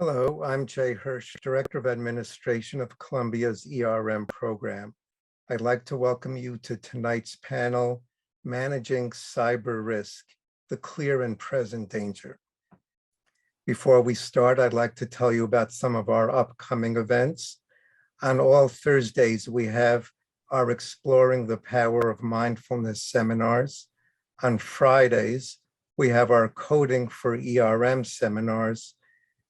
Hello, I'm Jay Hirsch, Director of Administration of Columbia's ERM program. I'd like to welcome you to tonight's panel, Managing Cyber Risk, the Clear and Present Danger. Before we start, I'd like to tell you about some of our upcoming events. On all Thursdays, we have our Exploring the Power of Mindfulness seminars. On Fridays, we have our Coding for ERM seminars.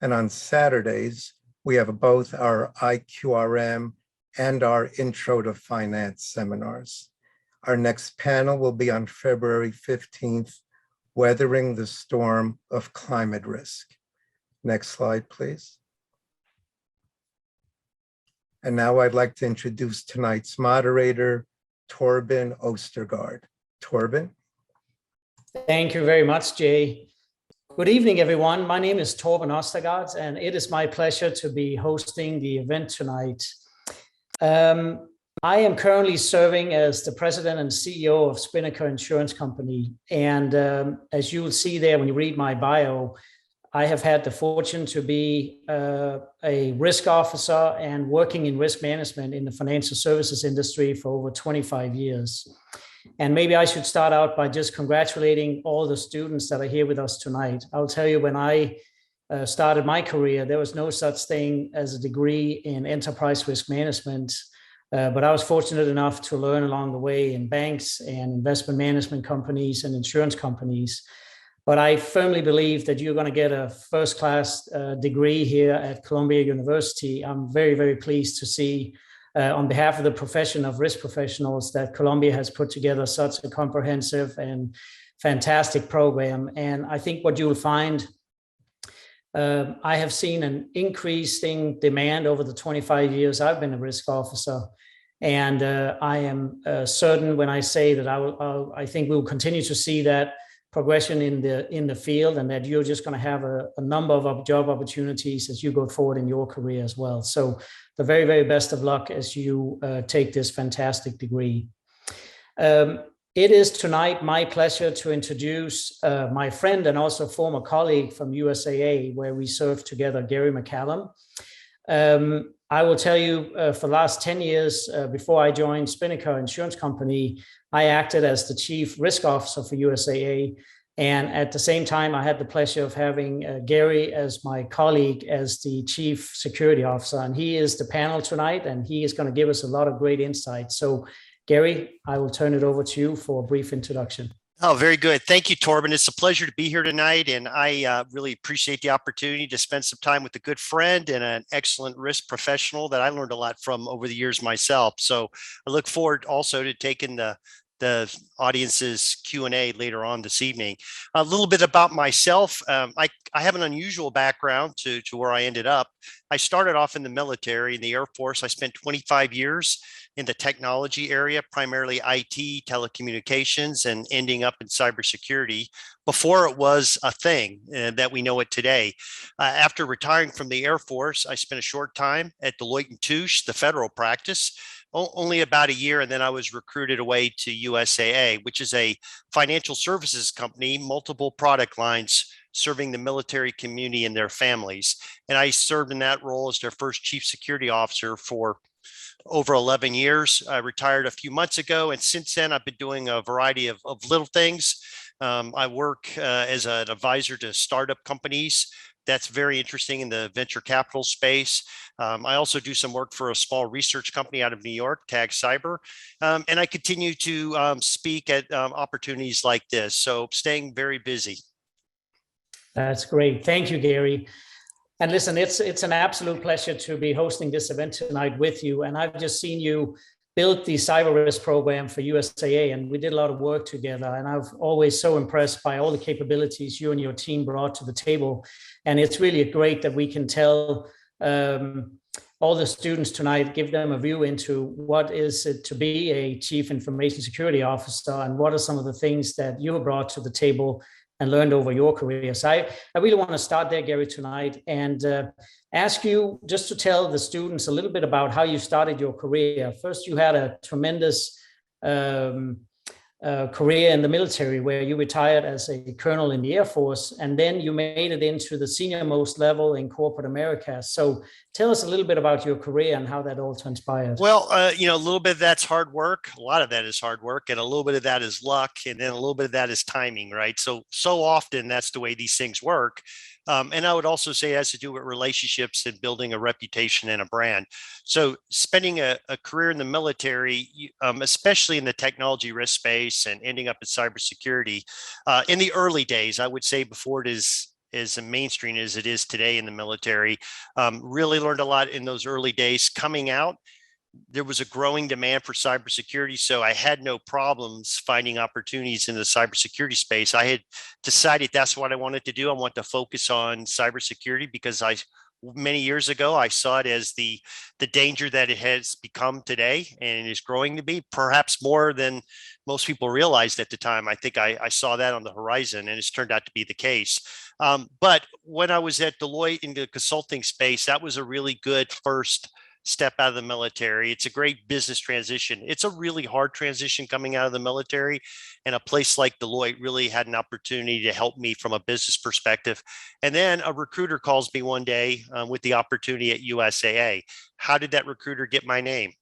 And on Saturdays, we have both our IQRM and our Intro to Finance seminars. Our next panel will be on February 15th, Weathering the Storm of Climate Risk. Next slide, please. And now I'd like to introduce tonight's moderator, Torben Ostergaard. Torben. Thank you very much, Jay. Good evening, everyone. My name is Torben Ostergaard, and it is my pleasure to be hosting the event tonight. I am currently serving as the president and CEO of Spinnaker Insurance Company. And as you will see there when you read my bio, I have had the fortune to be a risk officer and working in risk management in the financial services industry for over 25 years. And maybe I should start out by just congratulating all the students that are here with us tonight. I'll tell you, when I started my career, there was no such thing as a degree in enterprise risk management. But I was fortunate enough to learn along the way in banks and investment management companies and insurance companies. But I firmly believe that you're going to get a first-class degree here at Columbia University. I'm very, very pleased to see on behalf of the profession of risk professionals that Columbia has put together such a comprehensive and fantastic program. And I think what you'll find, I have seen an increasing demand over the 25 years I've been a risk officer. And I am certain when I say that I think we'll continue to see that progression in the field, and that you're just going to have a number of job opportunities as you go forward in your career as well. So the very, very best of luck as you take this fantastic degree. It is tonight my pleasure to introduce my friend and also former colleague from USAA, where we served together, Gary McCallum. I will tell you, for the last 10 years, before I joined Spinnaker Insurance Company, I acted as the chief risk officer for USAA. And at the same time, I had the pleasure of having Gary as my colleague as the chief security officer. And he is the panel tonight, and he is going to give us a lot of great insights. So Gary, I will turn it over to you for a brief introduction. Oh, very good. Thank you, Torben. It's a pleasure to be here tonight, and I really appreciate the opportunity to spend some time with a good friend and an excellent risk professional that I learned a lot from over the years myself. So I look forward also to taking the audience's Q&A later on this evening. A little bit about myself. I have an unusual background to where I ended up. I started off in the military, in the Air Force. I spent 25 years in the technology area, primarily IT, telecommunications, and ending up in cybersecurity before it was a thing that we know it today. After retiring from the Air Force, I spent a short time at Deloitte & Touche, the federal practice, only about a year, and then I was recruited away to USAA, which is a financial services company, multiple product lines serving the military community and their families. And I served in that role as their first chief security officer for over 11 years. I retired a few months ago, and since then I've been doing a variety of little things. I work as an advisor to startup companies. That's very interesting in the venture capital space. I also do some work for a small research company out of New York, Tag Cyber. And I continue to speak at opportunities like this. So staying very busy. That's great. Thank you, Gary. And listen, it's an absolute pleasure to be hosting this event tonight with you. And I've just seen you build the cyber risk program for USAA, and we did a lot of work together. And I've always so impressed by all the capabilities you and your team brought to the table. And it's really great that we can tell all the students tonight, give them a view into what is it to be a chief information security officer, and what are some of the things that you have brought to the table and learned over your career. So I really want to start there, Gary, tonight, and ask you just to tell the students a little bit about how you started your career. First, you had a tremendous career in the military, where you retired as a colonel in the Air Force, and then you made it into the senior most level in corporate America. So tell us a little bit about your career and how that all transpired. Well, a little bit of that's hard work. A lot of that is hard work, and a little bit of that is luck, and then a little bit of that is timing, right? So often that's the way these things work. And I would also say it has to do with relationships and building a reputation and a brand. So spending a career in the military, especially in the technology risk space and ending up in cybersecurity, in the early days, I would say before it is as mainstream as it is today in the military, really learned a lot in those early days. Coming out, there was a growing demand for cybersecurity, so I had no problems finding opportunities in the cybersecurity space. I had decided that's what I wanted to do. I want to focus on cybersecurity because many years ago, I saw it as the danger that it has become today, and it is growing to be, perhaps more than most people realized at the time. I think I saw that on the horizon, and it's turned out to be the case. But when I was at Deloitte in the consulting space, that was a really good first step out of the military. It's a great business transition. It's a really hard transition coming out of the military, and a place like Deloitte really had an opportunity to help me from a business perspective. And then a recruiter calls me one day with the opportunity at USAA. How did that recruiter get my name?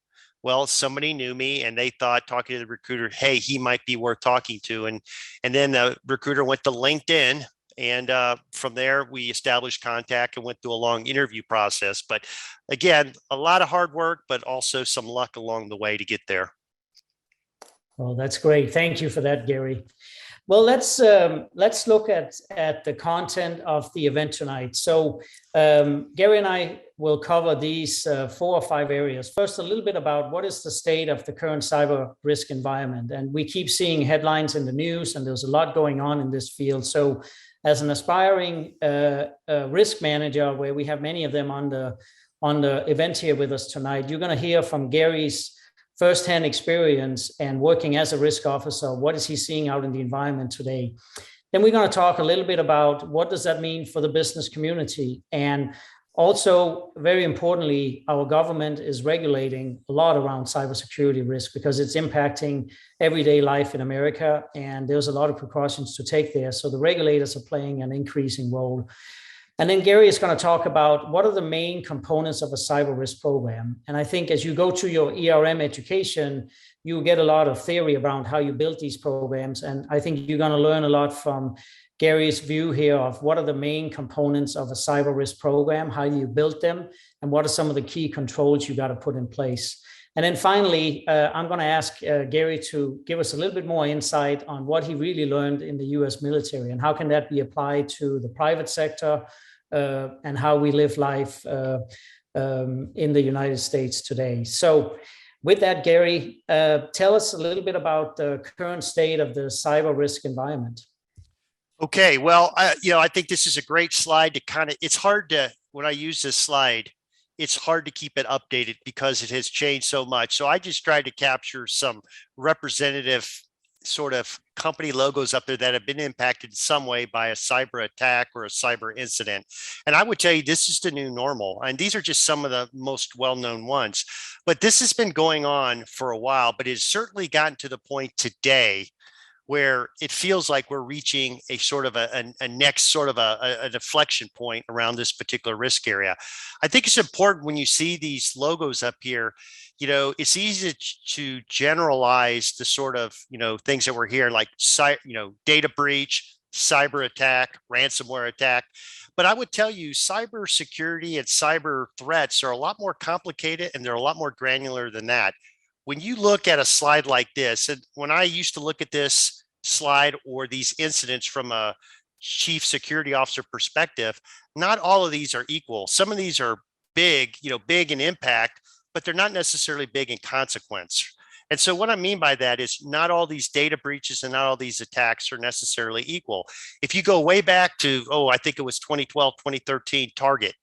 Well, somebody knew me, and they thought, talking to the recruiter, hey, he might be worth talking to. And then the recruiter went to LinkedIn, and from there, we established contact and went through a long interview process. But again, a lot of hard work, but also some luck along the way to get there. Well, that's great. Thank you for that, Gary. Well, let's look at the content of the event tonight. So Gary and I will cover these 4 or 5 areas. First, a little bit about what is the state of the current cyber risk environment. And we keep seeing headlines in the news, and there's a lot going on in this field. So as an aspiring risk manager, where we have many of them on the event here with us tonight, you're going to hear from Gary's firsthand experience and working as a risk officer. What is he seeing out in the environment today? Then we're going to talk a little bit about what does that mean for the business community. And also, very importantly, our government is regulating a lot around cybersecurity risk because it's impacting everyday life in America, and there's a lot of precautions to take there. So the regulators are playing an increasing role. And then Gary is going to talk about what are the main components of a cyber risk program. And I think as you go to your ERM education, you get a lot of theory around how you build these programs. And I think you're going to learn a lot from Gary's view here of what are the main components of a cyber risk program, how you build them, and what are some of the key controls you got to put in place. And then finally, I'm going to ask Gary to give us a little bit more insight on what he really learned in the US military and how can that be applied to the private sector and how we live life in the United States today. So with that, Gary, tell us a little bit about the current state of the cyber risk environment. Okay, well, I think this is a great slide to it's hard to, when I use this slide, it's hard to keep it updated because it has changed so much. So I just tried to capture some representative sort of company logos up there that have been impacted in some way by a cyber attack or a cyber incident. And I would tell you, this is the new normal. And these are just some of the most well-known ones. But this has been going on for a while, but it's certainly gotten to the point today where it feels like we're reaching a sort of a next sort of a deflection point around this particular risk area. I think it's important when you see these logos up here, it's easy to generalize the sort of, things that we're hearing, like, data breach, cyber attack, ransomware attack. But I would tell you, cyber security and cyber threats are a lot more complicated, and they're a lot more granular than that. When you look at a slide like this, and when I used to look at this slide or these incidents from a chief security officer perspective, not all of these are equal. Some of these are big, big in impact, but they're not necessarily big in consequence. And so what I mean by that is not all these data breaches and not all these attacks are necessarily equal. If you go way back to, I think it was 2012, 2013, Target.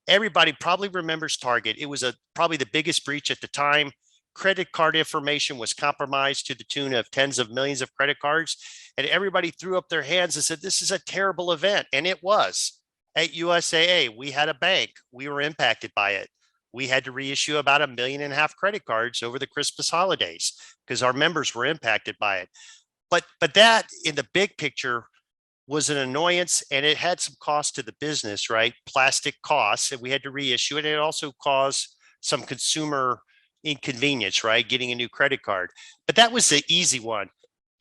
Everybody probably remembers Target. It was probably the biggest breach at the time. Credit card information was compromised to the tune of tens of millions of credit cards. And everybody threw up their hands and said, this is a terrible event. And it was. At USAA, we had a bank. We were impacted by it. We had to reissue about 1.5 million credit cards over the Christmas holidays because our members were impacted by it. but that in the big picture was an annoyance, and it had some cost to the business, right? Plastic costs, and we had to reissue it. And it also caused some consumer inconvenience, right? Getting a new credit card. But that was the easy one.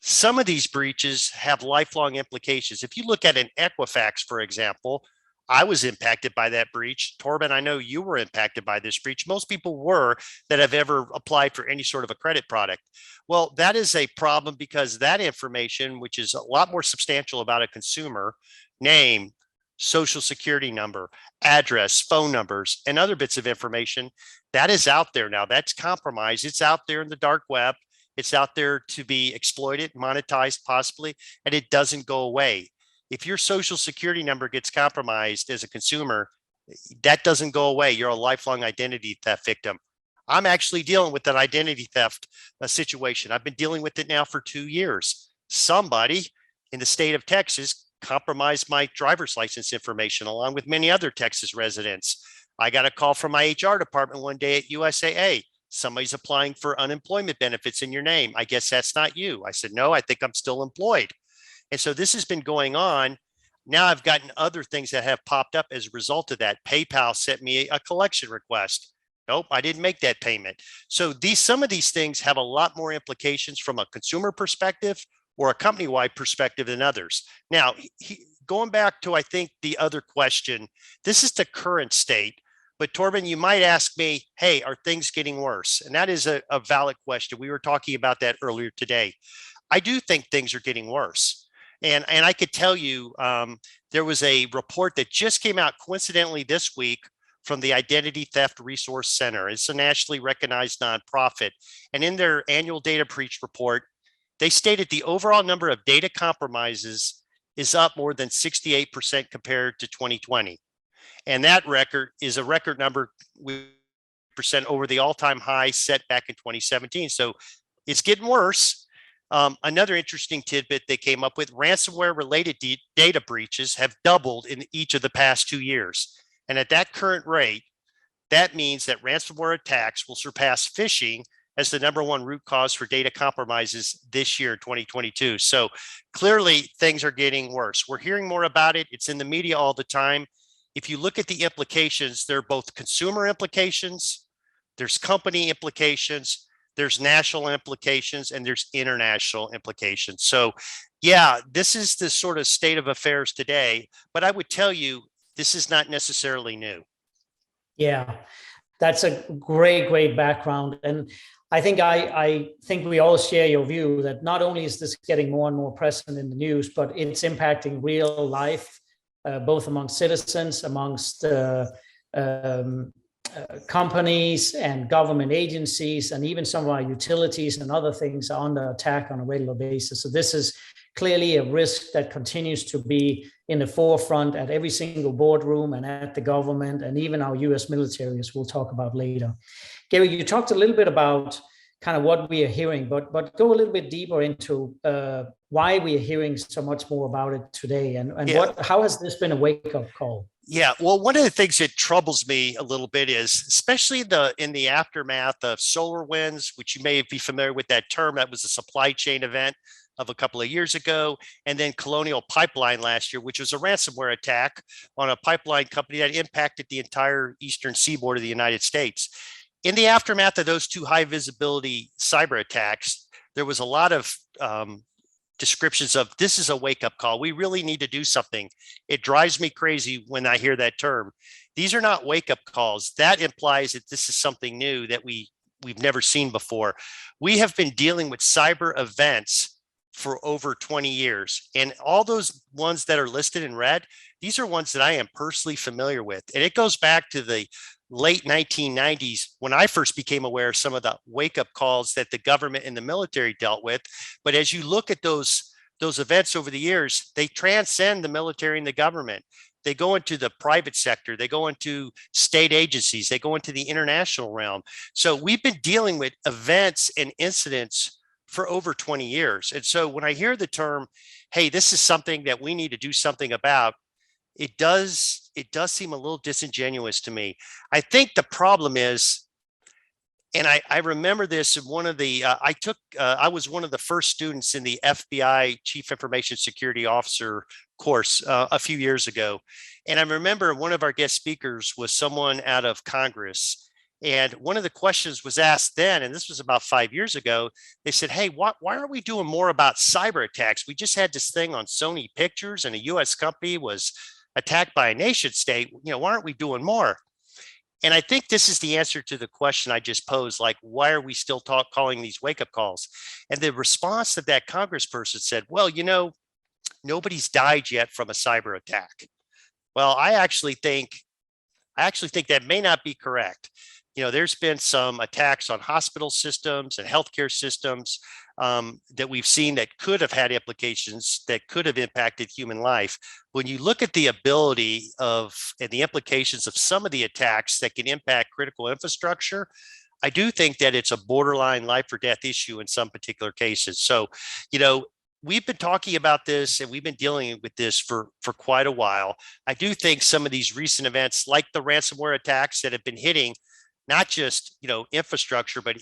Some of these breaches have lifelong implications. If you look at an Equifax, for example, I was impacted by that breach. Torben, I know you were impacted by this breach. Most people were that have ever applied for any sort of a credit product. Well, that is a problem because that information, which is a lot more substantial about a consumer, name, social security number, address, phone numbers, and other bits of information, that is out there now. That's compromised. It's out there in the dark web. It's out there to be exploited, monetized possibly, and it doesn't go away. If your social security number gets compromised as a consumer, that doesn't go away. You're a lifelong identity theft victim. I'm actually dealing with an identity theft situation. I've been dealing with it now for 2 years. Somebody in the state of Texas compromised my driver's license information along with many other Texas residents. I got a call from my HR department one day at USAA. Somebody's applying for unemployment benefits in your name. I guess that's not you. I said, no, I think I'm still employed. And so this has been going on. Now I've gotten other things that have popped up as a result of that. PayPal sent me a collection request. Nope, I didn't make that payment. So some of these things have a lot more implications from a consumer perspective or a company-wide perspective than others. Now, going back to, I think, the other question, this is the current state. But Torben, you might ask me, hey, are things getting worse? And that is a valid question. We were talking about that earlier today. I do think things are getting worse. And I could tell you, there was a report that just came out coincidentally this week from the Identity Theft Resource Center. It's a nationally recognized nonprofit. And in their annual data breach report, they stated the overall number of data compromises is up more than 68% compared to 2020. And that record is a record number percent over the all-time high set back in 2017. So it's getting worse. Another interesting tidbit they came up with, ransomware related data breaches have doubled in each of the past 2 years. And at that current rate, that means that ransomware attacks will surpass phishing as the #1 root cause for data compromises this year, 2022. So clearly things are getting worse. We're hearing more about it. It's in the media all the time. If you look at the implications, there are both consumer implications, there's company implications, there's national implications, and there's international implications. So yeah, this is the sort of state of affairs today, but I would tell you, this is not necessarily new. Yeah, that's a great background. And I think we all share your view that not only is this getting more and more present in the news, but it's impacting real life, both among citizens, amongst companies and government agencies, and even some of our utilities and other things are under attack on a regular basis. So this is clearly a risk that continues to be in the forefront at every single boardroom and at the government and even our US military, as we'll talk about later. Gary, you talked a little bit about kind of what we are hearing, but go a little bit deeper into why we are hearing so much more about it today, and how has this been a wake-up call? Yeah, well, one of the things that troubles me a little bit is, especially in the aftermath of SolarWinds, which you may be familiar with that term. That was a supply chain event of a couple of years ago, and then Colonial Pipeline last year, which was a ransomware attack on a pipeline company that impacted the entire eastern seaboard of the United States. In the aftermath of those two high visibility cyber attacks, there was a lot of descriptions of, this is a wake-up call. We really need to do something. It drives me crazy when I hear that term. These are not wake-up calls. That implies that this is something new that we've never seen before. We have been dealing with cyber events for over 20 years. And all those ones that are listed in red, these are ones that I am personally familiar with. And it goes back to the late 1990s when I first became aware of some of the wake-up calls that the government and the military dealt with. But as you look at those events over the years, they transcend the military and the government. They go into the private sector, they go into state agencies, they go into the international realm. So we've been dealing with events and incidents for over 20 years. And so when I hear the term, hey, this is something that we need to do something about, it does seem a little disingenuous to me. I think the problem is And I remember this in one of the, I was one of the first students in the FBI Chief Information Security Officer course a few years ago. And I remember one of our guest speakers was someone out of Congress. And one of the questions was asked then, and this was about 5 years ago. They said, hey, why aren't we doing more about cyber attacks? We just had this thing on Sony Pictures and a US company was attacked by a nation state. Why aren't we doing more? And I think this is the answer to the question I just posed, like, why are we still calling these wake-up calls? And the response that that congressperson said, well, nobody's died yet from a cyber attack. Well, I actually think that may not be correct. There's been some attacks on hospital systems and healthcare systems that we've seen that could have had implications that could have impacted human life. When you look at the ability of and the implications of some of the attacks that can impact critical infrastructure, I do think that it's a borderline life or death issue in some particular cases. So, we've been talking about this and we've been dealing with this for quite a while. I do think some of these recent events, like the ransomware attacks that have been hitting not just infrastructure, but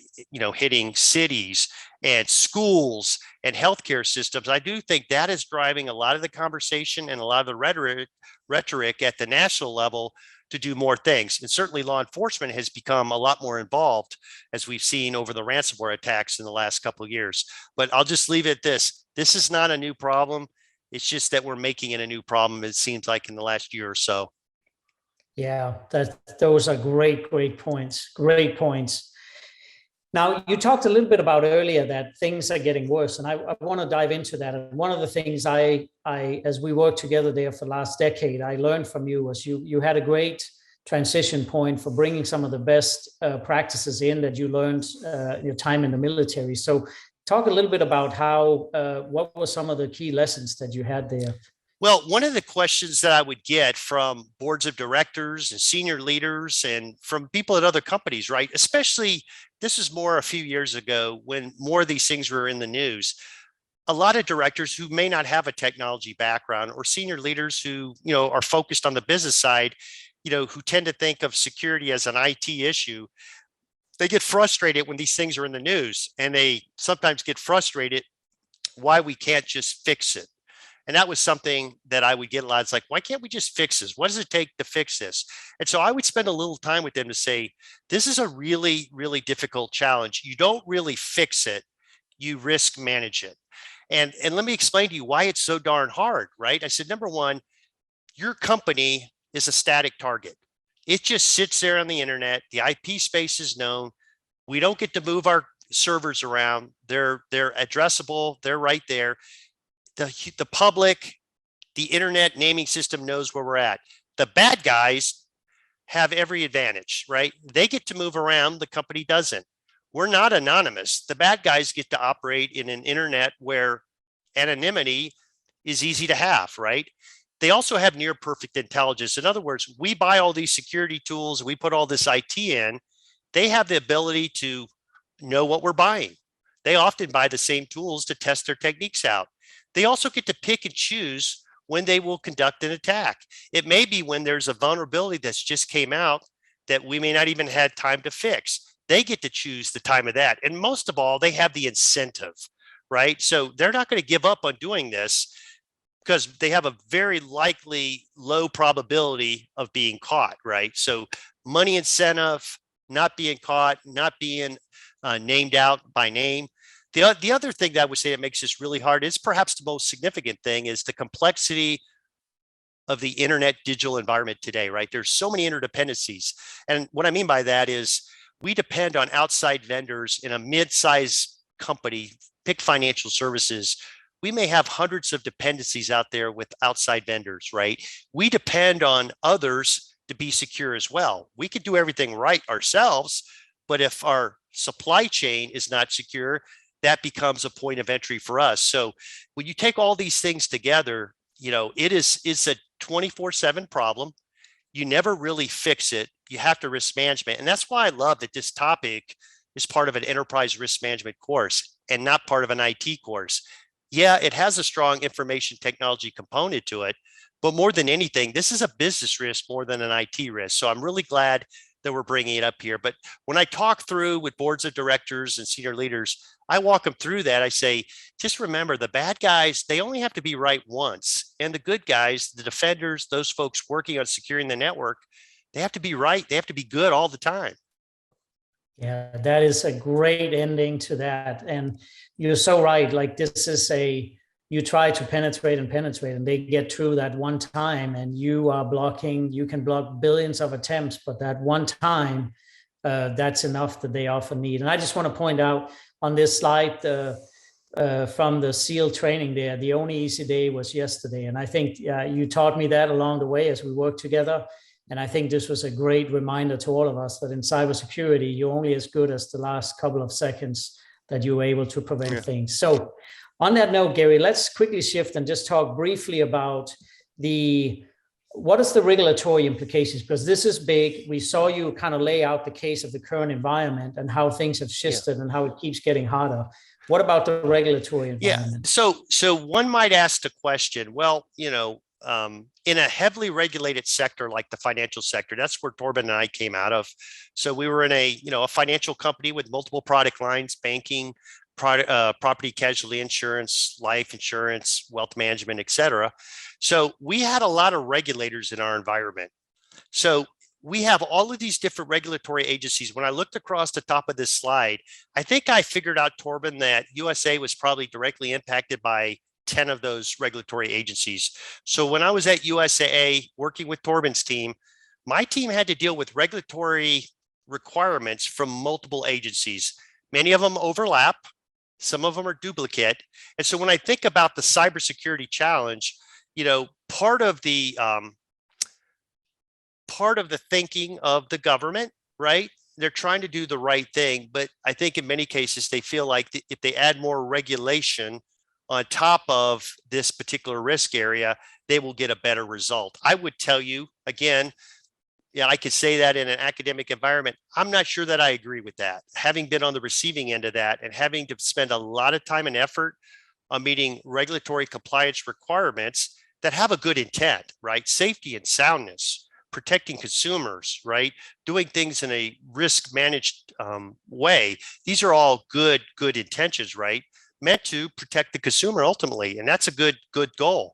hitting cities and schools and healthcare systems, I do think that is driving a lot of the conversation and a lot of the rhetoric at the national level to do more things. And certainly law enforcement has become a lot more involved, as we've seen over the ransomware attacks in the last couple of years. But I'll just leave it at this. This is not a new problem. It's just that we're making it a new problem, it seems like, in the last year or so. Yeah, those are great points. Great points. Now, you talked a little bit about earlier that things are getting worse, and I want to dive into that. And one of the things I, as we worked together there for the last decade, I learned from you was you had a great transition point for bringing some of the best practices in that you learned your time in the military. So talk a little bit about what were some of the key lessons that you had there? Well, one of the questions that I would get from boards of directors and senior leaders and from people at other companies, right? Especially, this is more a few years ago when more of these things were in the news. A lot of directors who may not have a technology background or senior leaders who, are focused on the business side, who tend to think of security as an IT issue, they get frustrated when these things are in the news, and they sometimes get frustrated why we can't just fix it. And that was something that I would get a lot. It's like, why can't we just fix this? What does it take to fix this? And so I would spend a little time with them to say, this is a really, really difficult challenge. You don't really fix it, you risk manage it. And let me explain to you why it's so darn hard, right? I said, number one, your company is a static target. It just sits there on the internet. The IP space is known. We don't get to move our servers around. They're addressable. They're right there. The public, the internet naming system knows where we're at. The bad guys have every advantage, right? They get to move around. The company doesn't. We're not anonymous. The bad guys get to operate in an internet where anonymity is easy to have, right? They also have near perfect intelligence. In other words, we buy all these security tools, we put all this IT in. They have the ability to know what we're buying. They often buy the same tools to test their techniques out. They also get to pick and choose when they will conduct an attack. It may be when there's a vulnerability that's just came out that we may not even had time to fix. They get to choose the time of that. And most of all, they have the incentive, right? So they're not going to give up on doing this because they have a very likely low probability of being caught, right? So money incentive, not being caught, not being named out by name. The other thing that I would say that makes this really hard is perhaps the most significant thing is the complexity of the internet digital environment today, right? There's so many interdependencies. And what I mean by that is we depend on outside vendors in a mid-size company, pick financial services. We may have hundreds of dependencies out there with outside vendors, right? We depend on others to be secure as well. We could do everything right ourselves, but if our supply chain is not secure, that becomes a point of entry for us. So when you take all these things together, it's a 24/7 problem. You never really fix it. You have to risk management. And that's why I love that this topic is part of an enterprise risk management course and not part of an IT course. Yeah, it has a strong information technology component to it, but more than anything, this is a business risk more than an IT risk. So I'm really glad that we're bringing it up here. But when I talk through with boards of directors and senior leaders, I walk them through that. I say, just remember, the bad guys, they only have to be right once. And the good guys, the defenders, those folks working on securing the network, they have to be right. They have to be good all the time. Yeah, that is a great ending to that. And you're so right. Like, this is you try to penetrate, and they get through that one time, and you can block billions of attempts, but that one time, that's enough that they often need. And I just want to point out on this slide, from the SEAL training there, the only easy day was yesterday. And I think you taught me that along the way as we worked together. And I think this was a great reminder to all of us that in cybersecurity, you're only as good as the last couple of seconds that you were able to prevent things. So on that note, Gary, let's quickly shift and just talk briefly about what is the regulatory implications? Because this is big. We saw you kind of lay out the case of the current environment and how things have shifted and how it keeps getting harder. What about the regulatory environment? Yeah. So one might ask the question, well, in a heavily regulated sector like the financial sector, that's where Torben and I came out of. So we were in a financial company with multiple product lines: banking, property casualty insurance, life insurance, wealth management, et cetera. So we had a lot of regulators in our environment. So we have all of these different regulatory agencies. When I looked across the top of this slide, I think I figured out, Torben, that USA was probably directly impacted by 10 of those regulatory agencies. So when I was at USAA working with Torben's team, my team had to deal with regulatory requirements from multiple agencies. Many of them overlap. Some of them are duplicate. And so when I think about the cybersecurity challenge, part of the thinking of the government, right? They're trying to do the right thing, but I think in many cases they feel like if they add more regulation on top of this particular risk area, they will get a better result. I would tell you, again, I could say that in an academic environment. I'm not sure that I agree with that. Having been on the receiving end of that and having to spend a lot of time and effort on meeting regulatory compliance requirements that have a good intent, right? Safety and soundness, protecting consumers, right? Doing things in a risk managed way. These are all good intentions, right? Meant to protect the consumer ultimately. And that's a good goal.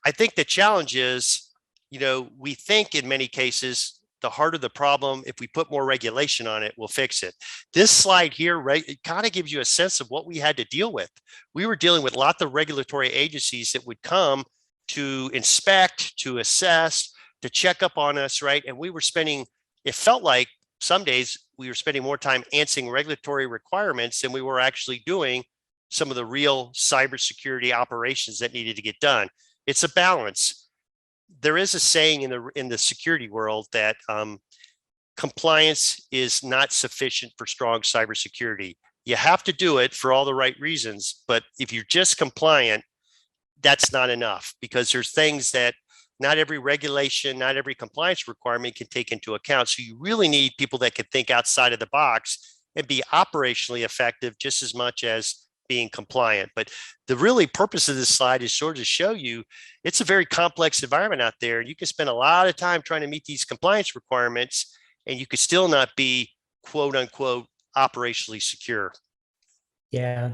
I think the challenge is, we think in many cases, the harder the problem, if we put more regulation on it, we'll fix it. This slide here, right, it kind of gives you a sense of what we had to deal with. We were dealing with lots of regulatory agencies that would come to inspect, to assess, to check up on us, right? And we were it felt like some days we were spending more time answering regulatory requirements than we were actually doing some of the real cybersecurity operations that needed to get done. It's a balance. There is a saying in the security world that compliance is not sufficient for strong cybersecurity. You have to do it for all the right reasons, but if you're just compliant, that's not enough, because there's things that not every regulation, not every compliance requirement can take into account. So you really need people that can think outside of the box and be operationally effective just as much as being compliant. But the really purpose of this slide is sort of to show you it's a very complex environment out there. You can spend a lot of time trying to meet these compliance requirements, and you could still not be quote unquote operationally secure. Yeah,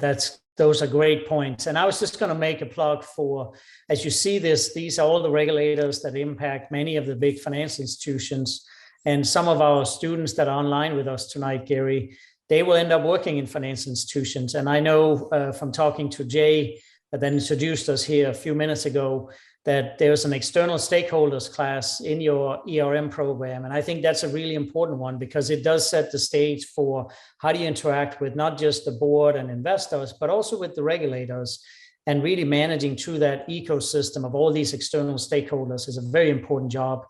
those are great points. And I was just going to make a plug for, as you see these are all the regulators that impact many of the big financial institutions. And some of our students that are online with us tonight, Gary, they will end up working in financial institutions. And I know from talking to Jay that introduced us here a few minutes ago that there's an external stakeholders class in your ERM program. And I think that's a really important one, because it does set the stage for how do you interact with not just the board and investors, but also with the regulators, and really managing through that ecosystem of all these external stakeholders is a very important job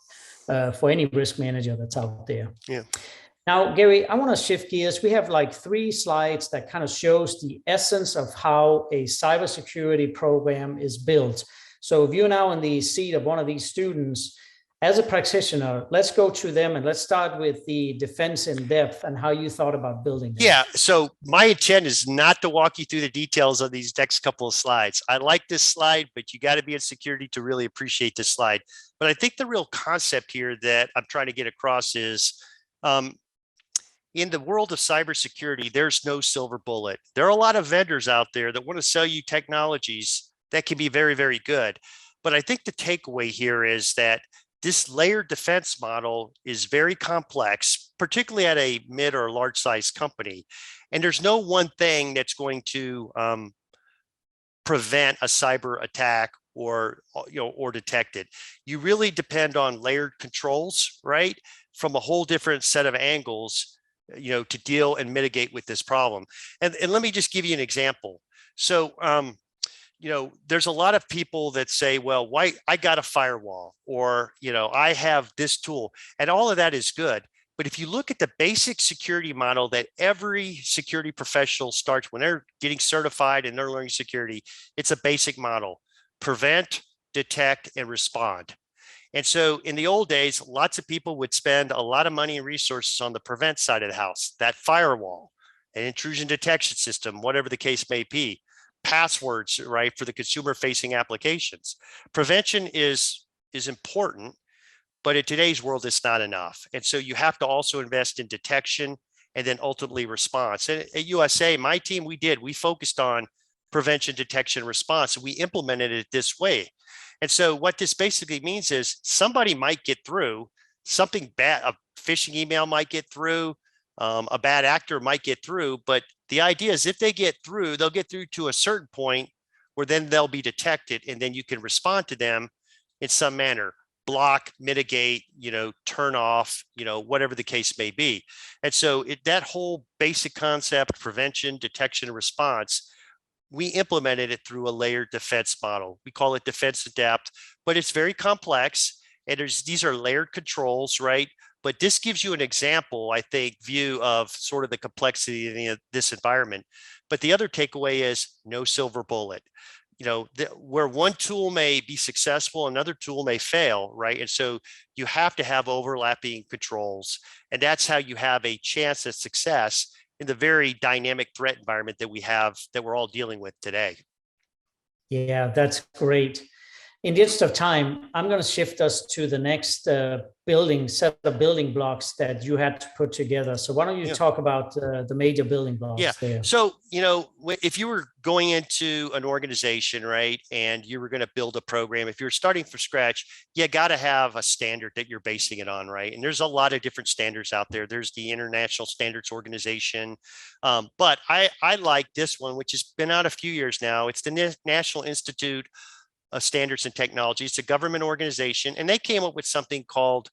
for any risk manager that's out there. Yeah. Now, Gary, I want to shift gears. We have like 3 slides that kind of shows the essence of how a cybersecurity program is built. So if you're now in the seat of one of these students, as a practitioner, let's go through them, and let's start with the defense in depth and how you thought about building them. Yeah, so my intent is not to walk you through the details of these next couple of slides. I like this slide, but you got to be in security to really appreciate this slide. But I think the real concept here that I'm trying to get across is In the world of cybersecurity, there's no silver bullet. There are a lot of vendors out there that want to sell you technologies that can be very, very good. But I think the takeaway here is that this layered defense model is very complex, particularly at a mid or large size company. And there's no one thing that's going to prevent a cyber attack or detect it. You really depend on layered controls, right? From a whole different set of angles, to deal and mitigate with this problem. And let me just give you an example. So, there's a lot of people that say, well, why I got a firewall, or, I have this tool, and all of that is good. But if you look at the basic security model that every security professional starts when they're getting certified and they're learning security, it's a basic model: prevent, detect, and respond. And so in the old days, lots of people would spend a lot of money and resources on the prevent side of the house, that firewall, an intrusion detection system, whatever the case may be, passwords, right, for the consumer facing applications. Prevention is important, but in today's world, it's not enough. And so you have to also invest in detection and then ultimately response. And at USA, my team, we focused on prevention, detection, response, and we implemented it this way. And so what this basically means is somebody might get through something bad, a phishing email might get through, a bad actor might get through, but the idea is if they get through, they'll get through to a certain point where then they'll be detected, and then you can respond to them in some manner, block, mitigate, turn off, whatever the case may be. And so that whole basic concept, prevention, detection, and response, we implemented it through a layered defense model. We call it defense adapt, but it's very complex. And these are layered controls, right? But this gives you an example, I think, view of sort of the complexity of this environment. But the other takeaway is no silver bullet. Where one tool may be successful, another tool may fail, right? And so you have to have overlapping controls. And that's how you have a chance at success in the very dynamic threat environment that we have, that we're all dealing with today. Yeah, that's great. In the interest of time, I'm going to shift us to the next set of building blocks that you had to put together. So why don't you talk about the major building blocks there? So, if you were going into an organization, right, and you were going to build a program, if you're starting from scratch, you got to have a standard that you're basing it on, right? And there's a lot of different standards out there. There's the International Standards Organization. But I like this one, which has been out a few years now. It's the National Institute of Standards and Technology. It's a government organization, and they came up with something called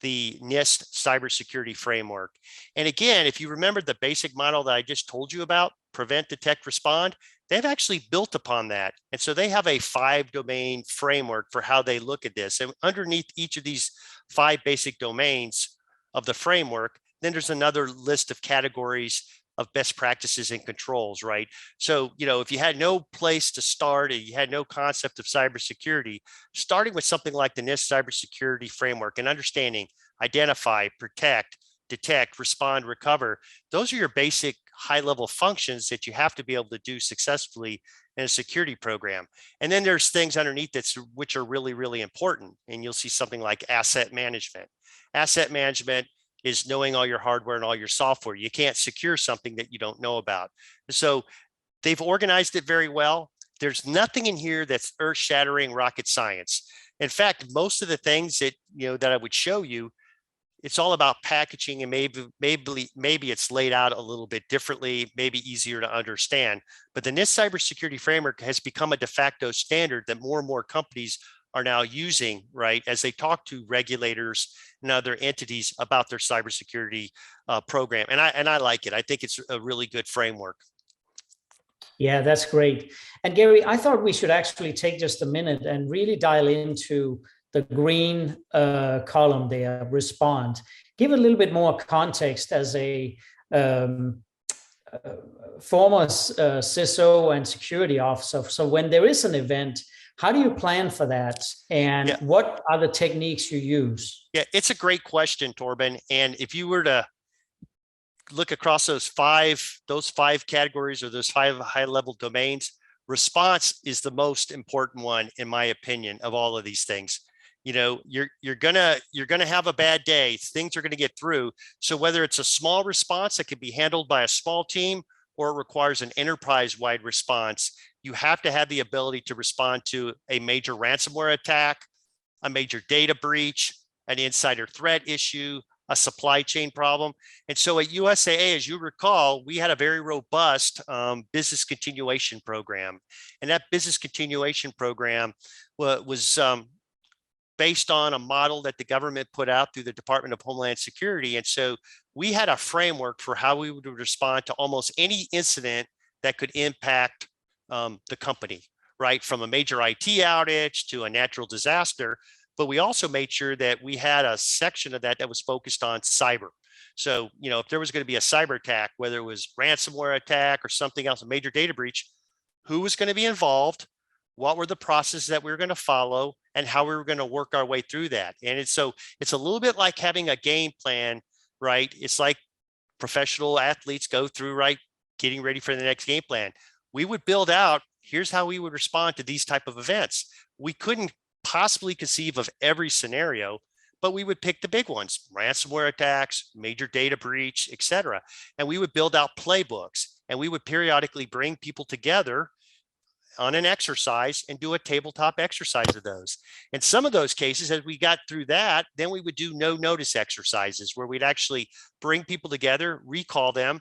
the NIST cybersecurity framework. And again, if you remember the basic model that I just told you about, prevent, detect, respond, they've actually built upon that. And so they have a 5-domain framework for how they look at this. And underneath each of these 5 basic domains of the framework, then there's another list of categories of best practices and controls, right? So, if you had no place to start and you had no concept of cybersecurity, starting with something like the NIST cybersecurity framework and understanding, identify, protect, detect, respond, recover, those are your basic high-level functions that you have to be able to do successfully in a security program. And then there's things underneath that which are really, really important. And you'll see something like asset management. Asset management is knowing all your hardware and all your software. You can't secure something that you don't know about. So they've organized it very well. There's nothing in here that's earth-shattering rocket science. In fact, most of the things that that I would show you, it's all about packaging, and maybe it's laid out a little bit differently, maybe easier to understand. But the NIST cybersecurity framework has become a de facto standard that more and more companies are now using, right, as they talk to regulators and other entities about their cybersecurity program. And I like it. I think it's a really good framework. Yeah, that's great. And Gary, I thought we should actually take just a minute and really dial into the green column there, respond. Give a little bit more context as a former CISO and security officer. So when there is an event, how do you plan for that? And what are the techniques you use? Yeah, it's a great question, Torben. And if you were to look across those five categories or those 5 high-level domains, response is the most important one, in my opinion, of all of these things. you're gonna have a bad day. Things are gonna get through. So whether it's a small response that can be handled by a small team or it requires an enterprise-wide response, you have to have the ability to respond to a major ransomware attack, a major data breach, an insider threat issue, a supply chain problem. And so at USAA, as you recall, we had a very robust business continuation program. And that business continuation program was based on a model that the government put out through the Department of Homeland Security. And so we had a framework for how we would respond to almost any incident that could impact the company, right? From a major IT outage to a natural disaster. But we also made sure that we had a section of that was focused on cyber. So, if there was going to be a cyber attack, whether it was ransomware attack or something else, a major data breach, who was going to be involved, what were the processes that we were going to follow, and how we were going to work our way through that. And it's a little bit like having a game plan, right? It's like professional athletes go through, right, getting ready for the next game plan. We would build out, here's how we would respond to these type of events. We couldn't possibly conceive of every scenario, but we would pick the big ones: ransomware attacks, major data breach, etc. And we would build out playbooks, and we would periodically bring people together on an exercise and do a tabletop exercise of those. And some of those cases, as we got through that, then we would do no notice exercises where we'd actually bring people together, recall them,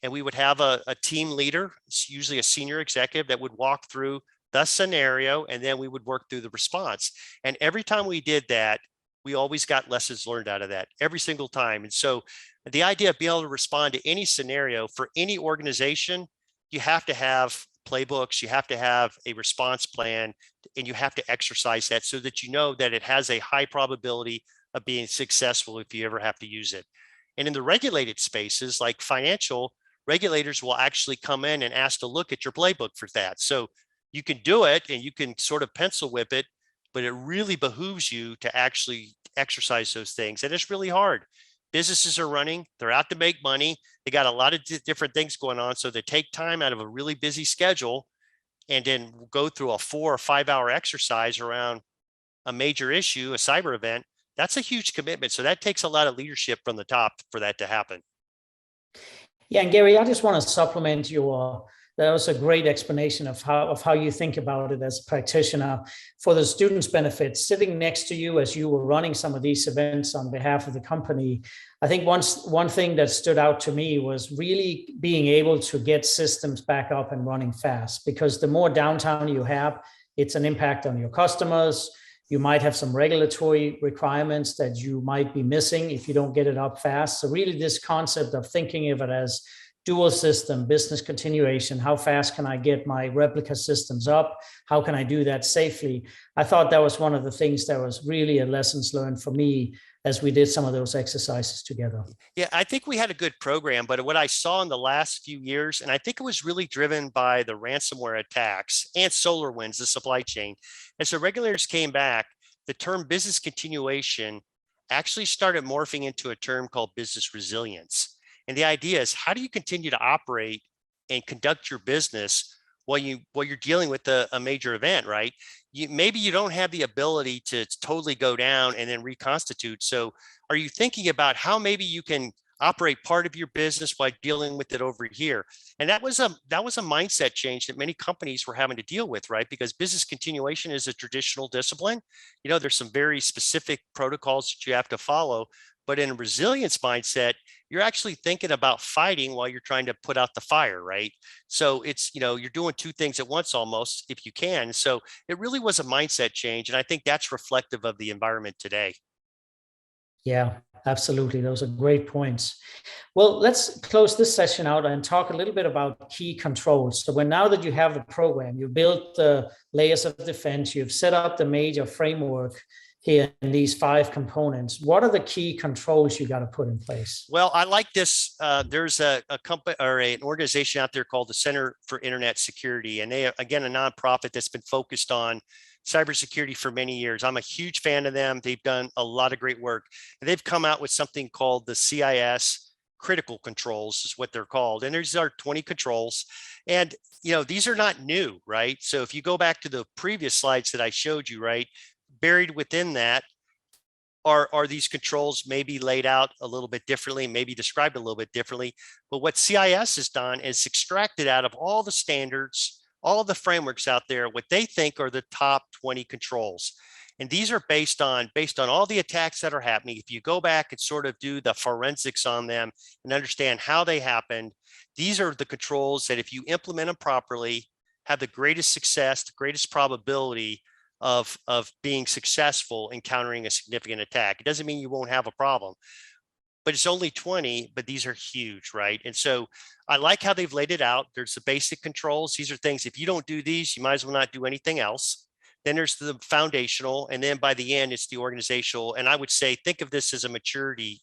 and we would have a team leader, usually a senior executive, that would walk through the scenario, and then we would work through the response. And every time we did that, we always got lessons learned out of that every single time. And so the idea of being able to respond to any scenario for any organization, you have to have playbooks, you have to have a response plan, and you have to exercise that so that you know that it has a high probability of being successful if you ever have to use it. And in the regulated spaces like financial, regulators will actually come in and ask to look at your playbook for that. So you can do it and you can sort of pencil whip it, but it really behooves you to actually exercise those things. And it's really hard. Businesses are running, they're out to make money. They got a lot of different things going on. So they take time out of a really busy schedule and then go through a 4 or 5 hour exercise around a major issue, a cyber event. That's a huge commitment. So that takes a lot of leadership from the top for that to happen. Yeah, and Gary, I just want to supplement that was a great explanation of how you think about it as a practitioner. For the students' benefit, sitting next to you as you were running some of these events on behalf of the company, I think one thing that stood out to me was really being able to get systems back up and running fast, because the more downtime you have, it's an impact on your customers. You might have some regulatory requirements that you might be missing if you don't get it up fast. So really this concept of thinking of it as dual system, business continuation, how fast can I get my replica systems up? How can I do that safely? I thought that was one of the things that was really a lessons learned for me as we did some of those exercises together. Yeah, I think we had a good program, but what I saw in the last few years, and I think it was really driven by the ransomware attacks and SolarWinds, the supply chain. As the regulators came back, the term business continuation actually started morphing into a term called business resilience. And the idea is, how do you continue to operate and conduct your business while you're dealing with a major event, right? Maybe you don't have the ability to totally go down and then reconstitute. So are you thinking about how maybe you can operate part of your business while dealing with it over here? And that was a mindset change that many companies were having to deal with, right? Because business continuation is a traditional discipline. There's some very specific protocols that you have to follow. But in a resilience mindset, you're actually thinking about fighting while you're trying to put out the fire, right? So it's, you're doing two things at once almost, if you can. So it really was a mindset change. And I think that's reflective of the environment today. Yeah, absolutely. Those are great points. Well, let's close this session out and talk a little bit about key controls. So now that you have the program, you built the layers of defense, you've set up the major framework here in these 5 components. What are the key controls you got to put in place? Well, I like this. There's a company or an organization out there called the Center for Internet Security. And they are, again, a nonprofit that's been focused on cybersecurity for many years. I'm a huge fan of them. They've done a lot of great work. And they've come out with something called the CIS critical controls is what they're called. And these are 20 controls. And, these are not new, right? So if you go back to the previous slides that I showed you, right, buried within that are these controls maybe laid out a little bit differently, maybe described a little bit differently. But what CIS has done is extracted out of all the standards, all of the frameworks out there, what they think are the top 20 controls. And these are based on all the attacks that are happening. If you go back and sort of do the forensics on them and understand how they happened, these are the controls that if you implement them properly, have the greatest success, the greatest probability of being successful in countering a significant attack. It doesn't mean you won't have a problem, but it's only 20, but these are huge, right? And so I like how they've laid it out. There's the basic controls. These are things, if you don't do these, you might as well not do anything else. Then there's the foundational, and then by the end, it's the organizational. And I would say, think of this as a maturity